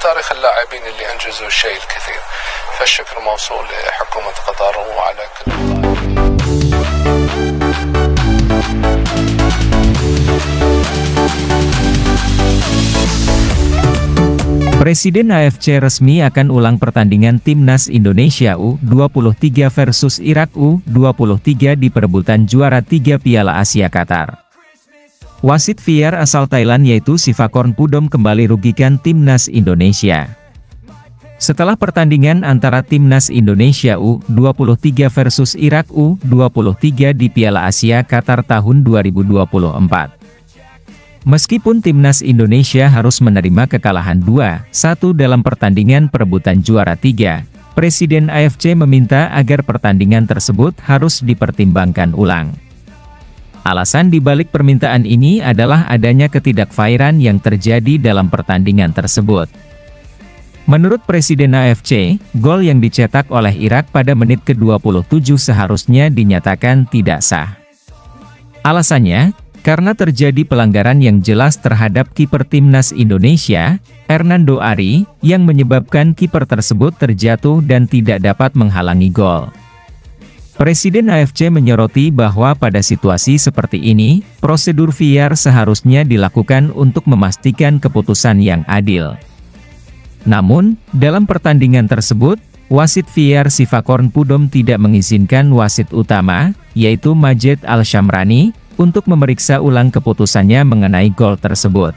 وتاريخ اللاعبين اللي أنجزوا الشيء الكثير. فالشكر موصول لحكومة قطر وعلى كل Presiden AFC resmi akan ulang pertandingan Timnas Indonesia U23 versus Irak U23 di perebutan juara 3 Piala Asia Qatar. Wasit VAR asal Thailand yaitu Sivakorn Pudom kembali rugikan Timnas Indonesia. Setelah pertandingan antara Timnas Indonesia U23 versus Irak U23 di Piala Asia Qatar tahun 2024. Meskipun Timnas Indonesia harus menerima kekalahan 2-1 dalam pertandingan perebutan juara 3, Presiden AFC meminta agar pertandingan tersebut harus dipertimbangkan ulang. Alasan dibalik permintaan ini adalah adanya ketidakfairan yang terjadi dalam pertandingan tersebut. Menurut Presiden AFC, gol yang dicetak oleh Irak pada menit ke-27 seharusnya dinyatakan tidak sah. Alasannya, karena terjadi pelanggaran yang jelas terhadap kiper Timnas Indonesia, Hernando Ari, yang menyebabkan kiper tersebut terjatuh dan tidak dapat menghalangi gol. Presiden AFC menyoroti bahwa pada situasi seperti ini, prosedur VAR seharusnya dilakukan untuk memastikan keputusan yang adil. Namun, dalam pertandingan tersebut, wasit VAR Sivakorn Pudom tidak mengizinkan wasit utama, yaitu Majed Al-Shamrani, untuk memeriksa ulang keputusannya mengenai gol tersebut.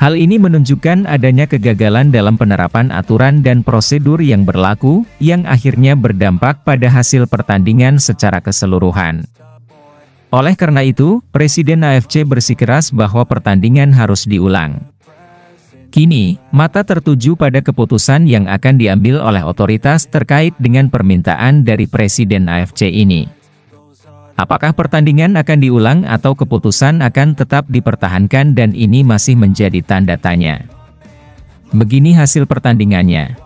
Hal ini menunjukkan adanya kegagalan dalam penerapan aturan dan prosedur yang berlaku, yang akhirnya berdampak pada hasil pertandingan secara keseluruhan. Oleh karena itu, Presiden AFC bersikeras bahwa pertandingan harus diulang. Kini, mata tertuju pada keputusan yang akan diambil oleh otoritas terkait dengan permintaan dari Presiden AFC ini. Apakah pertandingan akan diulang atau keputusan akan tetap dipertahankan dan ini masih menjadi tanda tanya. Begini hasil pertandingannya.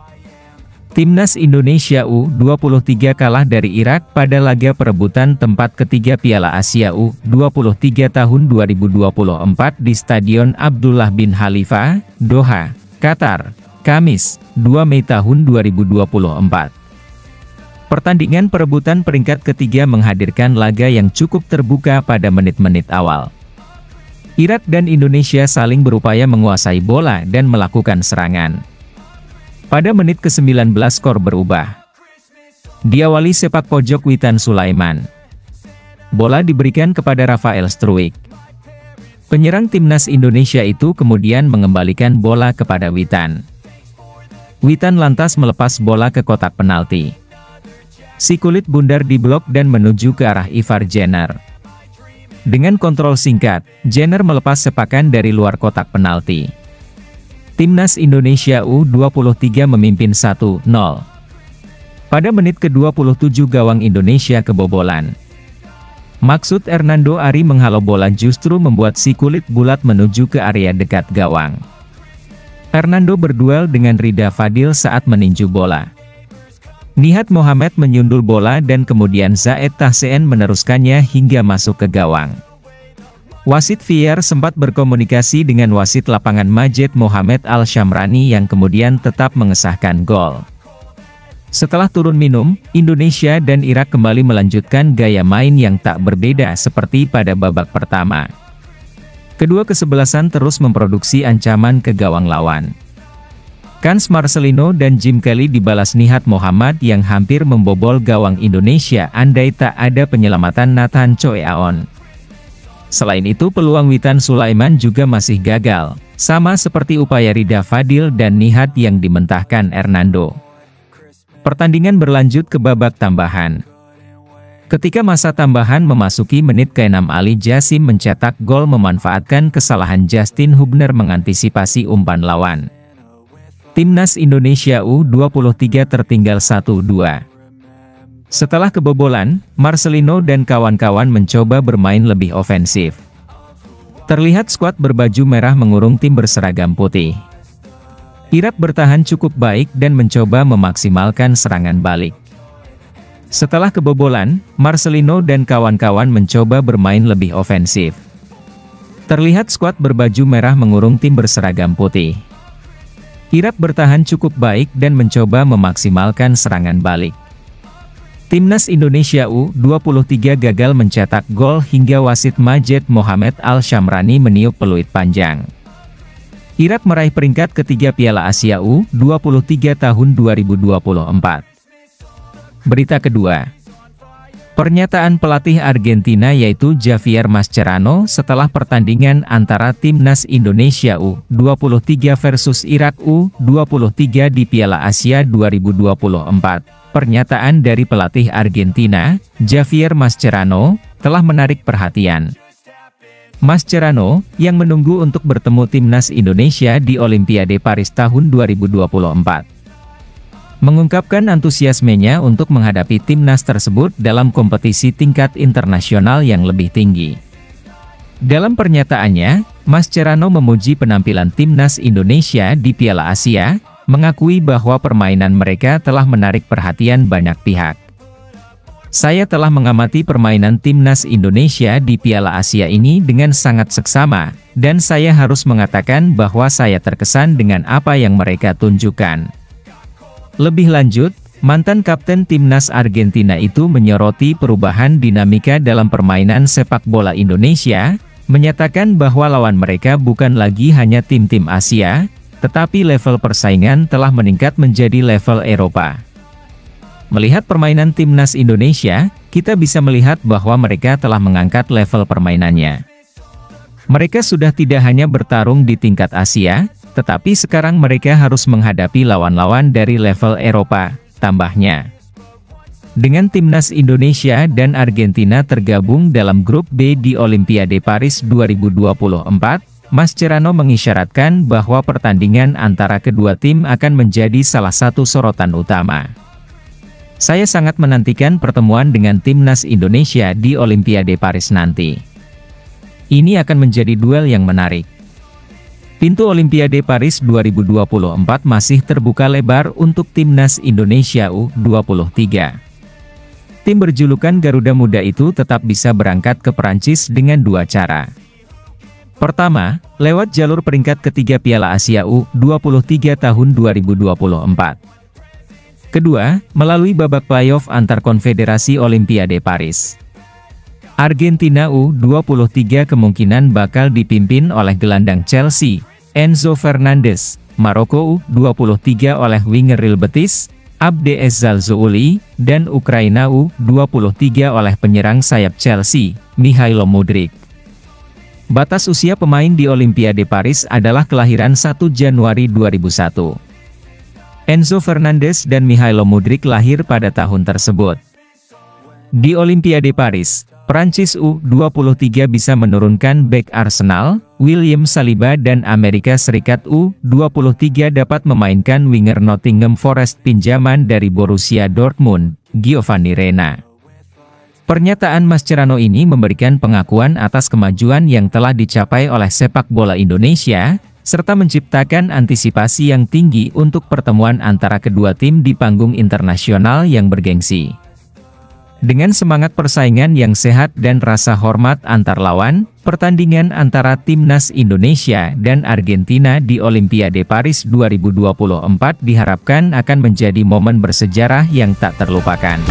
Timnas Indonesia U23 kalah dari Irak pada laga perebutan tempat ketiga Piala Asia U23 tahun 2024 di Stadion Abdullah bin Khalifa, Doha, Qatar, Kamis, 2 Mei tahun 2024. Pertandingan perebutan peringkat ketiga menghadirkan laga yang cukup terbuka pada menit-menit awal. Irak dan Indonesia saling berupaya menguasai bola dan melakukan serangan. Pada menit ke-19 skor berubah. Diawali sepak pojok Witan Sulaiman. Bola diberikan kepada Rafael Struijk. Penyerang Timnas Indonesia itu kemudian mengembalikan bola kepada Witan. Witan lantas melepas bola ke kotak penalti. Si kulit bundar diblok dan menuju ke arah Ivar Jenner. Dengan kontrol singkat, Jenner melepas sepakan dari luar kotak penalti. Timnas Indonesia U23 memimpin 1-0. Pada menit ke-27 gawang Indonesia kebobolan. Maksud Hernando Ari menghalau bola justru membuat si kulit bulat menuju ke area dekat gawang. Hernando berduel dengan Rida Fadil saat meninju bola. Nihat Mohamed menyundul bola dan kemudian Zaid Tahseen meneruskannya hingga masuk ke gawang. Wasit VAR sempat berkomunikasi dengan wasit lapangan Majed Mohamed Al-Shamrani yang kemudian tetap mengesahkan gol. Setelah turun minum, Indonesia dan Irak kembali melanjutkan gaya main yang tak berbeda seperti pada babak pertama. Kedua kesebelasan terus memproduksi ancaman ke gawang lawan. Kans Marcelino dan Jim Kelly dibalas Nihat Mohamad yang hampir membobol gawang Indonesia andai tak ada penyelamatan Nathan Choi Aon. Selain itu peluang Witan Sulaiman juga masih gagal, sama seperti upaya Rida Fadil dan Nihat yang dimentahkan Hernando. Pertandingan berlanjut ke babak tambahan. Ketika masa tambahan memasuki menit ke-6 Ali Jasim mencetak gol memanfaatkan kesalahan Justin Hubner mengantisipasi umpan lawan. Timnas Indonesia U23 tertinggal 1-2. Setelah kebobolan, Marcelino dan kawan-kawan mencoba bermain lebih ofensif. Terlihat skuad berbaju merah mengurung tim berseragam putih. Irak bertahan cukup baik dan mencoba memaksimalkan serangan balik. Setelah kebobolan, Marcelino dan kawan-kawan mencoba bermain lebih ofensif. Terlihat skuad berbaju merah mengurung tim berseragam putih. Irak bertahan cukup baik dan mencoba memaksimalkan serangan balik. Timnas Indonesia U23 gagal mencetak gol hingga wasit Majed Mohamed Al-Shamrani meniup peluit panjang. Irak meraih peringkat ketiga Piala Asia U23 tahun 2024. Berita kedua. Pernyataan pelatih Argentina yaitu Javier Mascherano setelah pertandingan antara Timnas Indonesia U23 versus Irak U23 di Piala Asia 2024. Pernyataan dari pelatih Argentina, Javier Mascherano, telah menarik perhatian. Mascherano, yang menunggu untuk bertemu Timnas Indonesia di Olimpiade Paris tahun 2024. Mengungkapkan antusiasmenya untuk menghadapi timnas tersebut dalam kompetisi tingkat internasional yang lebih tinggi. Dalam pernyataannya, Mascherano memuji penampilan timnas Indonesia di Piala Asia, mengakui bahwa permainan mereka telah menarik perhatian banyak pihak. Saya telah mengamati permainan timnas Indonesia di Piala Asia ini dengan sangat seksama, dan saya harus mengatakan bahwa saya terkesan dengan apa yang mereka tunjukkan. Lebih lanjut, mantan kapten timnas Argentina itu menyoroti perubahan dinamika dalam permainan sepak bola Indonesia, menyatakan bahwa lawan mereka bukan lagi hanya tim-tim Asia, tetapi level persaingan telah meningkat menjadi level Eropa. Melihat permainan timnas Indonesia, kita bisa melihat bahwa mereka telah mengangkat level permainannya. Mereka sudah tidak hanya bertarung di tingkat Asia, tetapi sekarang mereka harus menghadapi lawan-lawan dari level Eropa, tambahnya. Dengan timnas Indonesia dan Argentina tergabung dalam grup B di Olimpiade Paris 2024, Mascherano mengisyaratkan bahwa pertandingan antara kedua tim akan menjadi salah satu sorotan utama. Saya sangat menantikan pertemuan dengan timnas Indonesia di Olimpiade Paris nanti. Ini akan menjadi duel yang menarik. Pintu Olimpiade Paris 2024 masih terbuka lebar untuk timnas Indonesia U23. Tim berjulukan Garuda Muda itu tetap bisa berangkat ke Perancis dengan dua cara. Pertama, lewat jalur peringkat ketiga Piala Asia U23 tahun 2024. Kedua, melalui babak playoff antar konfederasi Olimpiade Paris. Argentina U23 kemungkinan bakal dipimpin oleh gelandang Chelsea, Enzo Fernandez, Maroko U23 oleh winger Real Betis, Abdes Zalzouli, dan Ukraina U23 oleh penyerang sayap Chelsea, Mikhailo Mudryk. Batas usia pemain di Olimpiade Paris adalah kelahiran 1 Januari 2001. Enzo Fernandez dan Mikhailo Mudryk lahir pada tahun tersebut. Di Olimpiade Paris, Prancis U23 bisa menurunkan bek Arsenal, William Saliba, dan Amerika Serikat U23 dapat memainkan winger Nottingham Forest pinjaman dari Borussia Dortmund, Giovanni Reyna. Pernyataan Mascherano ini memberikan pengakuan atas kemajuan yang telah dicapai oleh sepak bola Indonesia, serta menciptakan antisipasi yang tinggi untuk pertemuan antara kedua tim di panggung internasional yang bergengsi. Dengan semangat persaingan yang sehat dan rasa hormat antar lawan, pertandingan antara Timnas Indonesia dan Argentina di Olimpiade Paris 2024 diharapkan akan menjadi momen bersejarah yang tak terlupakan.